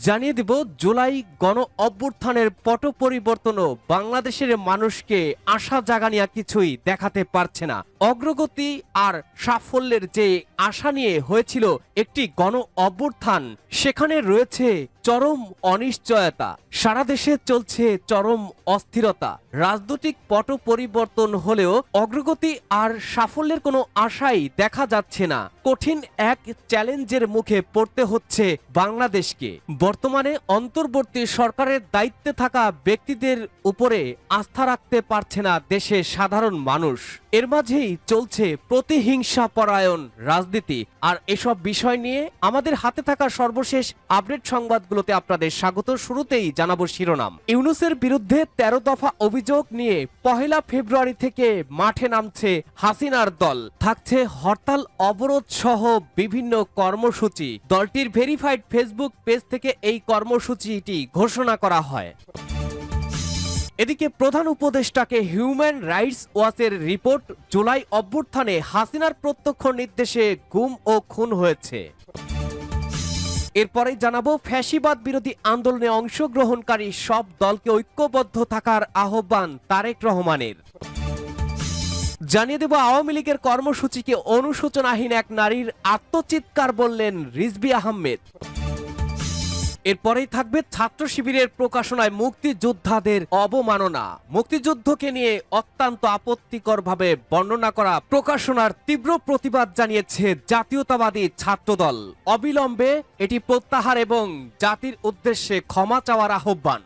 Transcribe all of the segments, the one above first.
জানিয়ে দিব জুলাই গণ অভ্যুত্থানের পট পরিবর্তনও বাংলাদেশের মানুষকে আশা জাগানিয়া কিছুই দেখাতে পারছে না। অগ্রগতি আর সাফল্যের যে আশা নিয়ে হয়েছিল একটি গণ অভ্যুত্থান, সেখানে রয়েছে চরম অনিশ্চয়তা। সারা দেশে চলছে চরম অস্থিরতা। রাজনৈতিক পট পরিবর্তন হলেও অগ্রগতি আর সাফল্যের কোনো আশাই দেখা যাচ্ছে না। কঠিন এক চ্যালেঞ্জের মুখে পড়তে হচ্ছে বাংলাদেশকে। বর্তমানে অন্তর্বর্তী সরকারের দায়িত্বে থাকা ব্যক্তিদের উপরে আস্থা রাখতে পারছে না দেশের সাধারণ মানুষ। এর মাঝেই চলছে প্রতিহিংসা পরায়ণ রাজনীতি। আর এসব বিষয় নিয়ে আমাদের হাতে থাকা সর্বশেষ আপডেট সংবাদগুলোতে আপনাদের স্বাগত। শুরুতেই জানাবো শিরোনাম। ইউনূসের বিরুদ্ধে ১৩ দফা অভিযোগ নিয়ে ১ ফেব্রুয়ারি থেকে মাঠে নামছে হাসিনার দল। থাকছে হরতাল, অবরোধ সহ বিভিন্ন কর্মসূচি। দলটির ভেরিফাইড ফেসবুক পেজ থেকে এই কর্মসূচিটি ঘোষণা করা হয়। এদিকে প্রধান উপদেষ্টাকে হিউম্যান রাইটস ওয়াচের রিপোর্ট, জুলাই অভ্যুত্থানে হাসিনার প্রত্যক্ষ নির্দেশে গুম ও খুন হয়েছে। এরপরেই জানাবো ফ্যাসিবাদ বিরোধী আন্দোলনে অংশগ্রহণকারী সব দলকে ঐক্যবদ্ধ থাকার আহ্বান তারেক রহমানের। জানিয়ে দেব আওয়ামী লীগের কর্মসূচিকে অনুশোচনাহীন এক নারীর আত্মচিৎকার বললেন রিজভী আহমেদ। এরপরেই থাকবে ছাত্র শিবিরের প্রকাশনায় মুক্তিযোদ্ধাদের অবমাননা। মুক্তিযুদ্ধকে নিয়ে অত্যন্ত আপত্তিকরভাবে বর্ণনা করা প্রকাশনার তীব্র প্রতিবাদ জানিয়েছে জাতীয়তাবাদী ছাত্রদল। অবিলম্বে এটি প্রত্যাহার এবং জাতির উদ্দেশ্যে ক্ষমা চাওয়ার আহ্বান।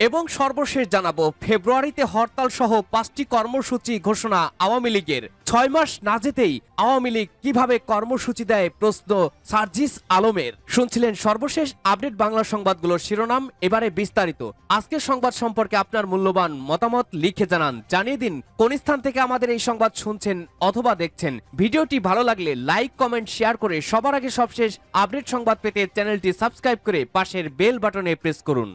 এবং সর্বশেষ জানাবো ফেব্রুয়ারিতে হরতাল সহ 5টি কর্মসূচি ঘোষণা আওয়ামী লীগের। 6 মাস না যেতেই আওয়ামী লীগ কিভাবে কর্মসূচি দেয়, প্রশ্ন সার্জিস আলমের। শুনছিলেন সর্বশেষ আপডেট বাংলা সংবাদগুলোর শিরোনাম। এবারে বিস্তারিত। আজকের সংবাদ সম্পর্কে আপনার মূল্যবান মতামত লিখে জানান। জানিয়ে দিন কোন স্থান থেকে আমাদের এই সংবাদ শুনছেন অথবা দেখছেন। ভিডিওটি ভালো লাগলে লাইক, কমেন্ট, শেয়ার করে সবার আগে সবশেষ আপডেট সংবাদ পেতে চ্যানেলটি সাবস্ক্রাইব করে পাশের বেল বাটনে প্রেস করুন।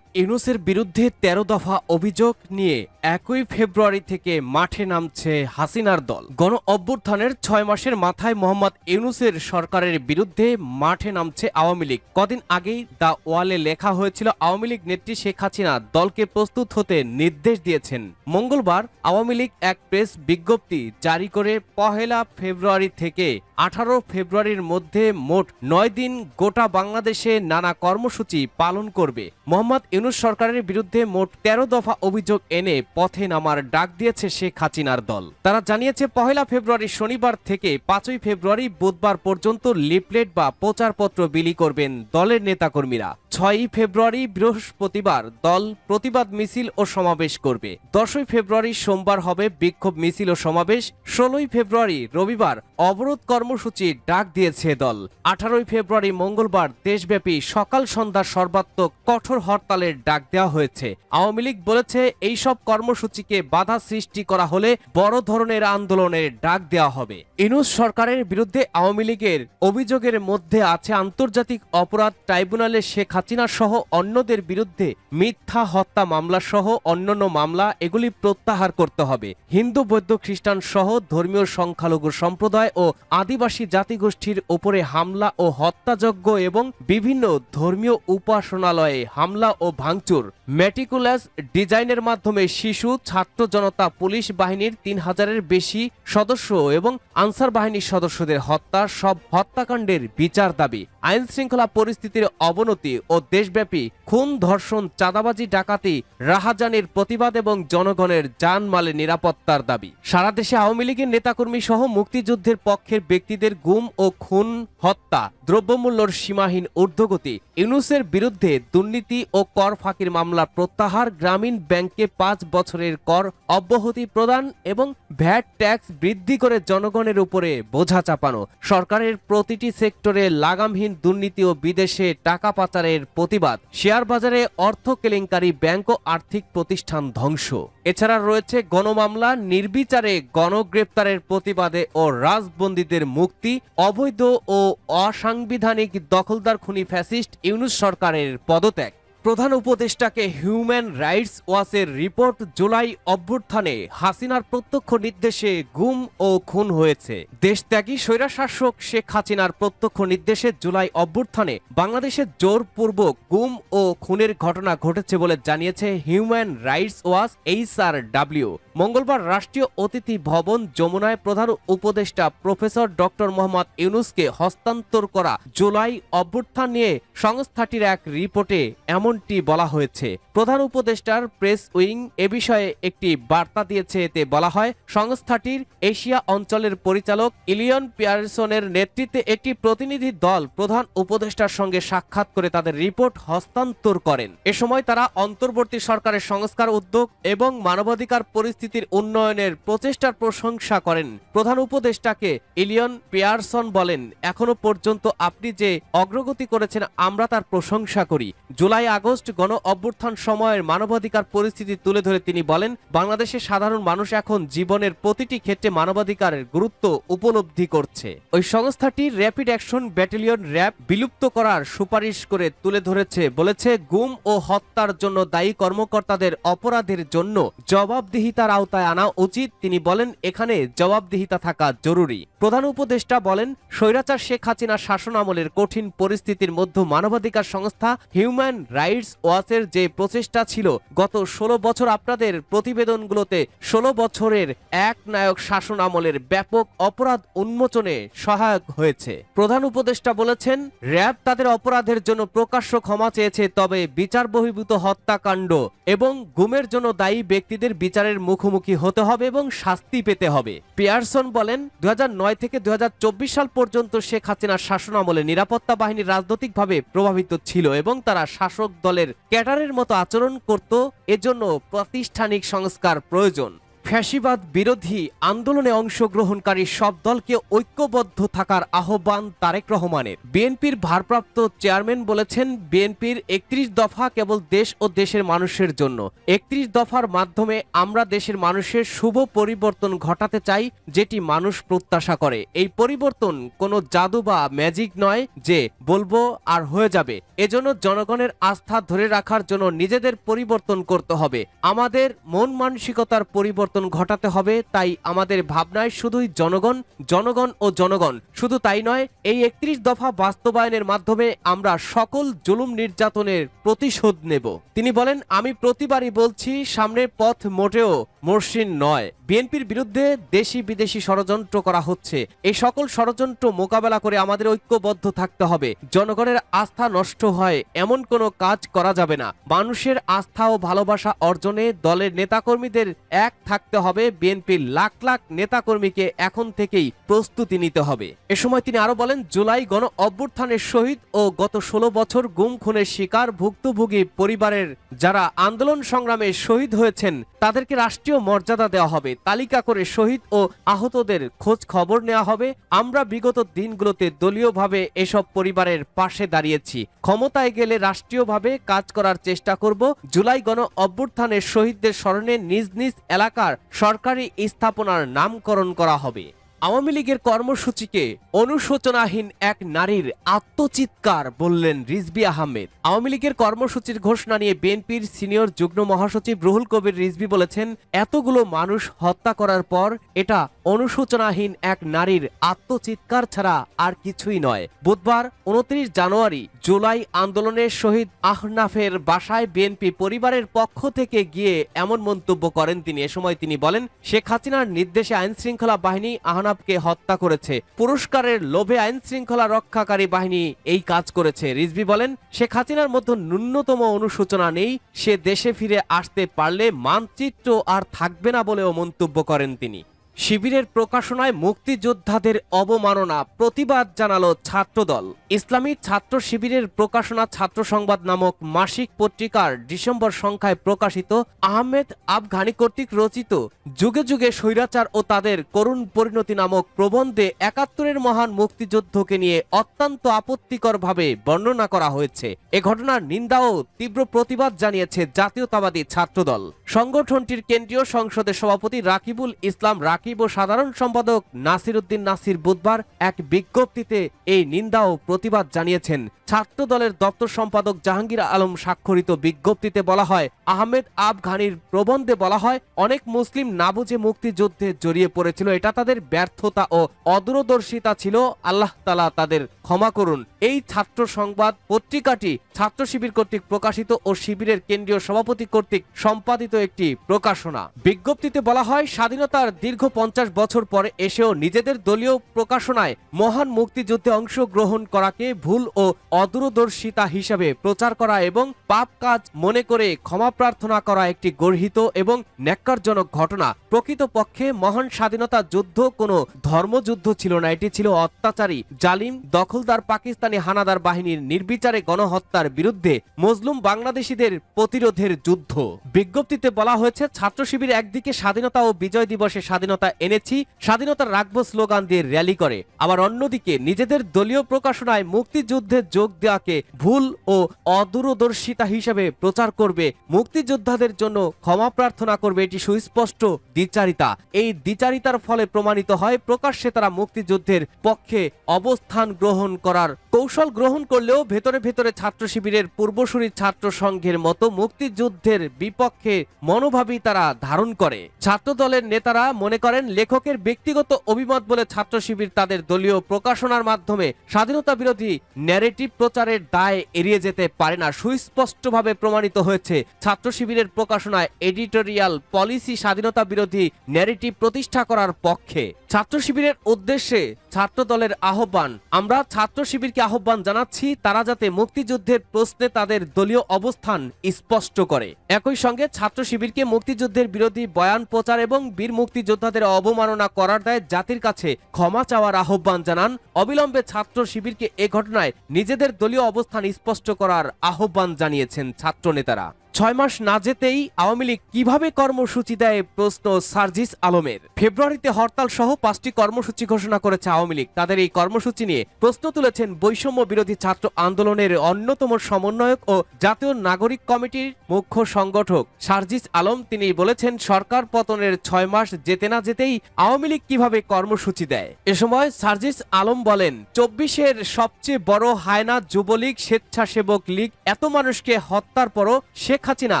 ইউনূসের বিরুদ্ধে ১৩ দফা অভিযোগ নিয়ে ১ ফেব্রুয়ারি থেকে মাঠে নামছে হাসিনার দল। গণ অভ্যুত্থানের ৬ মাসের মাথায় মোহাম্মদ ইউনূসের সরকারের বিরুদ্ধে মাঠে নামছে আওয়ামী লীগ। কদিন আগেই দ্য ওয়ালে লেখা হয়েছিল আওয়ামী লীগ নেত্রী শেখ হাসিনা দলকে প্রস্তুত হতে নির্দেশ দিয়েছেন। মঙ্গলবার আওয়ামী লীগ এক প্রেস বিজ্ঞপ্তি জারি করে ১ ফেব্রুয়ারি থেকে ১৮ ফেব্রুয়ারির মধ্যে মোট ৯ দিন গোটা বাংলাদেশে নানা কর্মসূচি পালন করবে। মোহাম্মদ ইউনূস সরকারের বিরুদ্ধে মোট ১৩ দফা অভিযোগ এনে পথে নামার ডাক দিয়েছে শেখ হাসিনার দল। তারা জানিয়েছে ১ ফেব্রুয়ারি শনিবার থেকে ৫ ফেব্রুয়ারি বুধবার পর্যন্ত লিফলেট বা প্রচারপত্র বিলি করবেন দলের নেতাকর্মীরা। ৬ ফেব্রুয়ারি বৃহস্পতিবার দল প্রতিবাদ মিছিল ও সমাবেশ করবে। ১০ ফেব্রুয়ারি সোমবার হবে বিক্ষোভ মিছিল ও সমাবেশ। ১৬ ফেব্রুয়ারি রবিবার অবরোধ কর্মসূচির ডাক দিয়েছে দল। ১৮ ফেব্রুয়ারি মঙ্গলবার দেশব্যাপী সকাল সন্ধ্যা সর্বাত্মক কঠোর হরতালের ডাক দেওয়া হয়েছে। আওয়ামী লীগ বলেছে এই সব কর্মসূচিকে বাধা সৃষ্টি করা হলে বড় ধরনের আন্দোলনের ডাক দেওয়া হবে। ইউনূস সরকারের বিরুদ্ধে আওয়ামী লীগের অভিযোগের মধ্যে আছে আন্তর্জাতিক অপরাধ ট্রাইব্যুনালে শেখ হাসিনা সহ অন্যদের বিরুদ্ধে মিথ্যা হত্যা মামলা সহ অন্যান্য মামলা, এগুলি প্রত্যাহার করতে হবে। হিন্দু, বৌদ্ধ, খ্রিস্টান সহ ধর্মীয় সংখ্যালঘু সম্প্রদায় ও আদিবাসী জাতিগোষ্ঠীর উপরে হামলা ও হত্যাযজ্ঞ এবং বিভিন্ন ধর্মীয় উপাসনালয়ে হামলা ও ভাঙচুর, মেটিকুলাস ডিজাইনের মাধ্যমে শিশু, ছাত্র জনতা, পুলিশ বাহিনীর ৩,০০০-এর বেশি সদস্য এবং আনসার বাহিনীর সদস্যদের হত্যা, সব হত্যাকাণ্ডের বিচার দাবি। আইন শৃঙ্খলা পরিস্থিতির অবনতি ও দেশব্যাপী খুন, ধর্ষণ, চাঁদাবাজি, ডাকাতি, রাহাজানির প্রতিবাদ এবং জনগণের জানমালের নিরাপত্তার দাবি। সারা দেশে আওয়ামী লীগের নেতাকর্মী সহ মুক্তিযুদ্ধের পক্ষের ব্যক্তিদের গুম ও খুন, হত্যা, দ্রব্যমূল্যর সীমাহীন ঊর্ধ্বগতি, ইউনূসের বিরুদ্ধে দুর্নীতি ও কর ফাঁকির মামলা প্রত্যাহার, গ্রামীণ ব্যাংকে ৫ বছরের কর অব্যাহতি প্রদান এবং ভ্যাট ট্যাক্স বৃদ্ধি করে জনগণের উপরে বোঝা চাপানো, সরকারের প্রতিটি সেক্টরে লাগামহীন দুর্নীতি ও বিদেশে টাকা পাচারের প্রতিবাদ, শেয়ার বাজারে অর্থ কেলেঙ্কারি, ব্যাংক ও আর্থিক প্রতিষ্ঠান ধ্বংস। এছাড়া রয়েছে গণমামলা, নির্বিচারে গণগ্রেপ্তারের প্রতিবাদে ও রাজবন্দীদের মুক্তি, অবৈধ ও অসাংবিধানিক দখলদার খুনি ফ্যাসিস্ট ইউনূস সরকারের পদত্যাগ। প্রধান উপদেষ্টাকে হিউম্যান রাইটস ওয়াচের রিপোর্ট, জুলাই অভ্যুত্থানে হাসিনার প্রত্যক্ষ নির্দেশে গুম ও খুন হয়েছে। দেশত্যাগী স্বৈরশাসক শেখ হাসিনার প্রত্যক্ষ নির্দেশে জুলাই অভ্যুত্থানে বাংলাদেশে জোরপূর্বক গুম ও খুনের ঘটনা ঘটেছে বলে জানিয়েছে হিউম্যান রাইটস ওয়াচ HRW। মঙ্গলবার রাষ্ট্রীয় অতিথি ভবন যমুনায় প্রধান উপদেষ্টা প্রফেসর ডক্টর মোহাম্মদ ইউনূসকে হস্তান্তর করা জুলাই অভ্যুত্থান নিয়ে সংস্থাটির এক রিপোর্টে এমনটি বলা হয়েছে। প্রধান উপদেষ্টার প্রেস উইং এ বিষয়ে একটি বার্তা দিয়েছে। এতে বলা হয়, সংস্থাটির এশিয়া অঞ্চলের পরিচালক ইলিয়ন পিয়ারসনের নেতৃত্বে একটি প্রতিনিধি দল প্রধান উপদেষ্টার সঙ্গে সাক্ষাৎ করে তাদের রিপোর্ট হস্তান্তর করেন। এ সময় তারা অন্তর্বর্তী সরকারের সংস্কার উদ্যোগ এবং মানবাধিকার পরিস্থিতির উন্নয়নের প্রচেষ্টার প্রশংসা করেন। প্রধান উপদেষ্টাকে ইলিয়ন পিয়ারসন বলেন, এখনো পর্যন্ত আপনি যে অগ্রগতি করেছেন আমরা তার প্রশংসা করি। জুলাই আগস্ট গণ অভ্যুত্থান সময়ের মানবাধিকার পরিস্থিতি তুলে ধরে তিনি বলেন, বাংলাদেশের সাধারণ মানুষ এখন জীবনের প্রতিটি ক্ষেত্রে মানবাধিকারের গুরুত্ব উপলব্ধি করছে। ওই সংস্থাটি র্যাপিড অ্যাকশন ব্যাটালিয়ন র্যাব বিলুপ্ত করার সুপারিশ করে তুলে ধরেছে। বলেছে, গুম ও হত্যার জন্য দায়ী কর্মকর্তাদের অপরাধের জন্য জবাবদিহিতার আওতায় আনা উচিত। তিনি বলেন, এখানে জবাবদিহিতা থাকা জরুরি। প্রধান উপদেষ্টা বলেন, স্বৈরাচার শেখ হাসিনা শাসন আমলের কঠিন পরিস্থিতির মধ্যে মানবাধিকার সংস্থা হিউম্যান রাইটস ওয়াচের যে প্রচেষ্টা ছিল গত 16 বছর, আপনাদের প্রতিবেদনগুলোতে 16 বছরের এক নায়ক শাসন আমলের ব্যাপক অপরাধ উন্মোচনে সহায়ক হয়েছে। প্রধান উপদেষ্টা বলেছেন, র্যাব তাদের অপরাধের জন্য প্রকাশ্য ক্ষমা চেয়েছে, তবে বিচার বহির্ভূত হত্যাকাণ্ড এবং গুমের জন্য দায়ী ব্যক্তিদের বিচারের মুখোমুখি হতে হবে এবং শাস্তি পেতে হবে। পিয়ারসন বলেন, 2009 থেকে 2024 সাল পর্যন্ত শেখ হাসিনার শাসন আমলে নিরাপত্তা বাহিনী রাজনৈতিকভাবে প্রভাবিত ছিল এবং তারা শাসক দলের ক্যাডারের মতো আচরণ করত। এজন্য প্রাতিষ্ঠানিক সংস্কার প্রয়োজন। ফ্যাসিবাদ বিরোধী আন্দোলনে অংশগ্রহণকারী সব দলকে ঐক্যবদ্ধ থাকার আহ্বান তারেক রহমানের। বিএনপির ভারপ্রাপ্ত চেয়ারম্যান বলেছেন, বিএনপির 31 দফা কেবল দেশ ও দেশের মানুষের জন্য। 31 দফার মাধ্যমে আমরা দেশের মানুষের শুভ পরিবর্তন ঘটাতে চাই, যেটি মানুষ প্রত্যাশা করে। এই পরিবর্তন কোনো জাদু বা ম্যাজিক নয় যে বলবো আর হয়ে যাবে। এজন্য জনগণের আস্থা ধরে রাখার জন্য নিজেদের পরিবর্তন করতে হবে, আমাদের মন মানসিকতার পরিবর্তন ঘটাতে হবে। তাই আমাদের ভাবনায় শুধুই জনগণ, জনগণ ও জনগণ। শুধু তাই নয়, এই 31 দফা বাস্তবায়নের মাধ্যমে আমরা সকল জুলুম নির্যাতনের প্রতিশোধ নেব। তিনি বলেন, আমি প্রতিবারই বলছি, সামনের পথ মোটেও মসৃণ নয়। বিএনপির বিরুদ্ধে দেশি বিদেশি ষড়যন্ত্র করা হচ্ছে। এই সকল ষড়যন্ত্র মোকাবেলা করে আমাদের ঐক্যবদ্ধ থাকতে হবে। জনগণের আস্থা নষ্ট হয় এমন কোনো কাজ করা যাবে না। মানুষের আস্থা ও ভালোবাসা অর্জনে দলের নেতাকর্মীদের এক থাকতে হবে। বিএনপির লাখ লাখ নেতাকর্মীকে এখন থেকেই প্রস্তুতি নিতে হবে। এ সময় তিনি আরো বলেন, জুলাই গণ অভ্যুত্থানের শহীদ ও গত 16 বছর গুম খুনের শিকার ভুক্তভোগী পরিবারের যারা আন্দোলন সংগ্রামে শহীদ হয়েছেন তাদেরকে রাষ্ট্রীয় মর্যাদা দেওয়া হবে। তালিকা করে শহীদ ও আহতদের খোঁজ খবর নেওয়া হবে। আমরা বিগত দিনগুলোতে দলীয়ভাবে এসব পরিবারের পাশে দাঁড়িয়েছি। ক্ষমতায় গেলে রাষ্ট্রীয়ভাবে কাজ করার চেষ্টা করব। জুলাই গণ অভ্যুত্থানের শহীদদের স্মরণে নিজ নিজ এলাকার সরকারি স্থাপনার নামকরণ করা হবে। আওয়ামী লীগের কর্মসূচিকে অনুশোচনাহীন এক নারীর আত্মচিৎকার বললেন রিজভী আহমেদ। আওয়ামী লীগের কর্মসূচির ঘোষণা নিয়ে বিএনপির সিনিয়র যুগ্ম মহাসচিব রুহুল কবির রিজভী বলেছেন, এতগুলো মানুষ হত্যা করার পর এটা অনুশোচনাহীন এক নারীর আত্মচিৎকার ছাড়া আর কিছুই নয়। বুধবার 29 জানুয়ারি জুলাই আন্দোলনের শহীদ আহনাফের বাসায় বিএনপি পরিবারের পক্ষ থেকে গিয়ে এমন মন্তব্য করেন তিনি। এ সময় তিনি বলেন, শেখ হাসিনার নির্দেশে আইনশৃঙ্খলা বাহিনী আহনাফকে হত্যা করেছে। পুরস্কারের লোভে আইনশৃঙ্খলা রক্ষাকারী বাহিনী এই কাজ করেছে। রিজভী বলেন, শেখ হাসিনার মধ্যে ন্যূনতম অনুশোচনা নেই। সে দেশে ফিরে আসতে পারলে মানচিত্র আর থাকবে না বলেও মন্তব্য করেন তিনি। শিবিরের প্রকাশনায় মুক্তিযোদ্ধাদের অবমাননা প্রতিবাদ জানালো ছাত্রদল। ইসলামী ছাত্র শিবিরের প্রকাশনা ছাত্র সংবাদ নামক মাসিক পত্রিকার ডিসেম্বর সংখ্যায় প্রকাশিত আহমেদ আফগানি কর্তৃক রচিত যুগে যুগে স্বৈরাচার ও তাদের করুণ পরিণতি নামক প্রবন্ধে ৭১-এর মহান মুক্তিযুদ্ধকে নিয়ে অত্যন্ত আপত্তিকরভাবে বর্ণনা করা হয়েছে। এ ঘটনার নিন্দা ও তীব্র প্রতিবাদ জানিয়েছে জাতীয়তাবাদী ছাত্রদল। সংগঠনটির কেন্দ্রীয় সংসদের সভাপতি রাকিবুল ইসলাম সাকিব ও সাধারণ সম্পাদক নাসির উদ্দিন নাসির বুধবার এক বিজ্ঞপ্তিতে এই নিন্দা ও প্রতিবাদ জানিয়েছেন। ছাত্র দলের দপ্তর সম্পাদক জাহাঙ্গীর আলম স্বাক্ষরিত বিজ্ঞপ্তিতে বলা হয়, আহমেদ আফগানির প্রবন্ধে বলা হয়, অনেক মুসলিম না বুঝে মুক্তিযুদ্ধে জড়িয়ে পড়েছিল, এটা তাদের ব্যর্থতা ও অদূরদর্শিতা ছিল, আল্লাহ তাআলা তাদের ক্ষমা করুন। এই ছাত্র সংবাদ পত্রিকাটি ছাত্র শিবির কর্তৃক প্রকাশিত ও শিবিরের কেন্দ্রীয় সভাপতি কর্তৃক সম্পাদিত একটি প্রকাশনা। বিজ্ঞপ্তিতে বলা হয়, স্বাধীনতার দীর্ঘ 50 বছর পরে এসেও নিজেদের দলীয় প্রকাশনায় মহান মুক্তিযুদ্ধে অংশগ্রহণ করাকে ভুল ও অদূরদর্শিতা হিসাবে প্রচার করা এবং পাপ কাজ মনে করে ক্ষমা প্রার্থনা করা একটি গর্হিত এবং ন্যাক্কারজনক ঘটনা। প্রকৃতপক্ষে মহান স্বাধীনতা যুদ্ধ কোনো ধর্মযুদ্ধ ছিল না, এটি ছিল অত্যাচারী, জালিম, দখলদার পাকিস্তানি হানাদার বাহিনীর নির্বিচারে গণহত্যার বিরুদ্ধে মজলুম বাংলাদেশিদের প্রতিরোধের যুদ্ধ। বিজ্ঞপ্তিতে বলা হয়েছে, ছাত্র শিবির একদিকে স্বাধীনতা ও বিজয় দিবসে স্বাধীনতা এনেছি, স্বাধীনতা রাখবো স্লোগান দিয়ে র্যালি করে, আবার অন্যদিকে নিজেদের দলীয় প্রকাশনায় মুক্তিযুদ্ধে যোগ দেওয়াকে ভুল ও অদূরদর্শিতা হিসেবে প্রচার করবে, মুক্তিযোদ্ধাদের জন্য ক্ষমা প্রার্থনা করবে, এটি সুস্পষ্ট দ্বিচারিতা। এই দ্বিচারিতার ফলে প্রমাণিত হয় প্রকাশ্যে তারা মুক্তিযুদ্ধের পক্ষে অবস্থান গ্রহণ করার কৌশল গ্রহণ করলেও ভেতরে ভেতরে ছাত্র শিবিরের পূর্বসূরি ছাত্র সংঘের মতো মুক্তিযুদ্ধের বিপক্ষে মনোভাবই তারা ধারণ করে। ছাত্র দলের নেতারা মনে করেন, লেখকের ব্যক্তিগত অভিমত বলে ছাত্র শিবির তাদের দলীয় প্রকাশনার মাধ্যমে স্বাধীনতা বিরোধী ন্যারেটিভ প্রচারের দায় এড়িয়ে যেতে পারে না। সুস্পষ্টভাবে প্রমাণিত হয়েছে, ছাত্র শিবিরের প্রকাশনায় এডিটোরিয়াল পলিসি স্বাধীনতা বিরোধী ন্যারেটিভ প্রতিষ্ঠা করার পক্ষে। ছাত্র শিবিরের উদ্দেশ্যে ছাত্র দলের আহ্বান, আমরা ছাত্র শিবিরকে আহ্বান জানাচ্ছি তারা যাতে মুক্তিযুদ্ধের প্রশ্নে তাদের দলীয় অবস্থান স্পষ্ট করে। একই সঙ্গে ছাত্র শিবিরকে মুক্তিযুদ্ধের বিরোধী বয়ান প্রচার এবং বীর মুক্তিযোদ্ধাদের অবমাননা করার দায় জাতির কাছে ক্ষমা চাওয়ার আহ্বান জানান। অবিলম্বে ছাত্র শিবিরকে এ ঘটনায় নিজেদের দলীয় অবস্থান স্পষ্ট করার আহ্বান জানিয়েছেন ছাত্র নেতারা। 6 মাস না যেতেই আওয়ামী লীগ কিভাবে কর্মসূচি দেয়, প্রশ্ন সার্জিস আলমের। ফেব্রুয়ারিতে হরতাল সহ 5টি কর্মসূচি ঘোষণা করেছে আওয়ামী লীগ। তাদের এই কর্মসূচি নিয়ে প্রশ্ন তুলেছেন বৈষম্য বিরোধী ছাত্র আন্দোলনের অন্যতম সমন্বয়ক ও জাতীয় নাগরিক কমিটির মুখ্য সংগঠক সার্জিস আলম। তিনি বলেছেন, সরকার পতনের 6 মাস যেতে না যেতেই আওয়ামী লীগ কিভাবে কর্মসূচি দেয়। এ সময় সার্জিস আলম বলেন, 24-এর সবচেয়ে বড় হায়না যুবলীগ, স্বেচ্ছাসেবক লীগ এত মানুষকে হত্যার পরও শেখ হাসিনা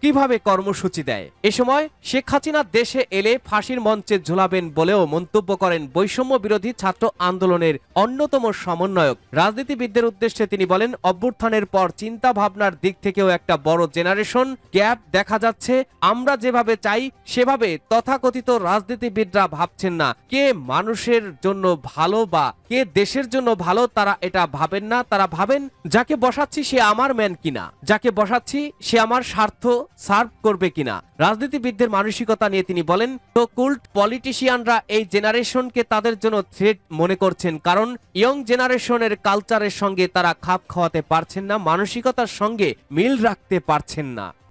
কিভাবে কর্মসূচি দেয়। এ সময় শেখ হাসিনা দেশে এলে ফাঁসির মঞ্চে ঝুলাবেন বলেও মন্তব্য করেন বৈষম্য বিরোধী ছাত্র আন্দোলনের অন্যতম সমন্বয়ক। রাজনীতিবিদদের উদ্দেশ্যে তিনি বলেন, অভ্যুত্থানের পর চিন্তা ভাবনার দিক থেকেও একটা বড় জেনারেশন গ্যাপ দেখা যাচ্ছে। আমরা যেভাবে চাই সেভাবে তথাকথিত রাজনীতিবিদরা ভাবছেন না। কে মানুষের জন্য ভালো বা কে দেশের জন্য ভালো তারা এটা ভাবেন না। তারা ভাবেন, যাকে বসাচ্ছি সে আমার ম্যান কিনা, যাকে বসাচ্ছি সে আমার স্বার্থ সার্ভ করবে কিনা। রাজনীতিবিদদের মানসিকতা নিয়ে তিনি বলেন, তো কুল্ট পলিটিশিয়ানরা এই জেনারেশনকে তাদের জন্য থ্রেট মনে করছেন, কারণ ইয়ং জেনারেশনের কালচারের সঙ্গে তারা খাপ খাওয়াতে পারছেন না, মানসিকতার সঙ্গে মিল রাখতে পারছেন না।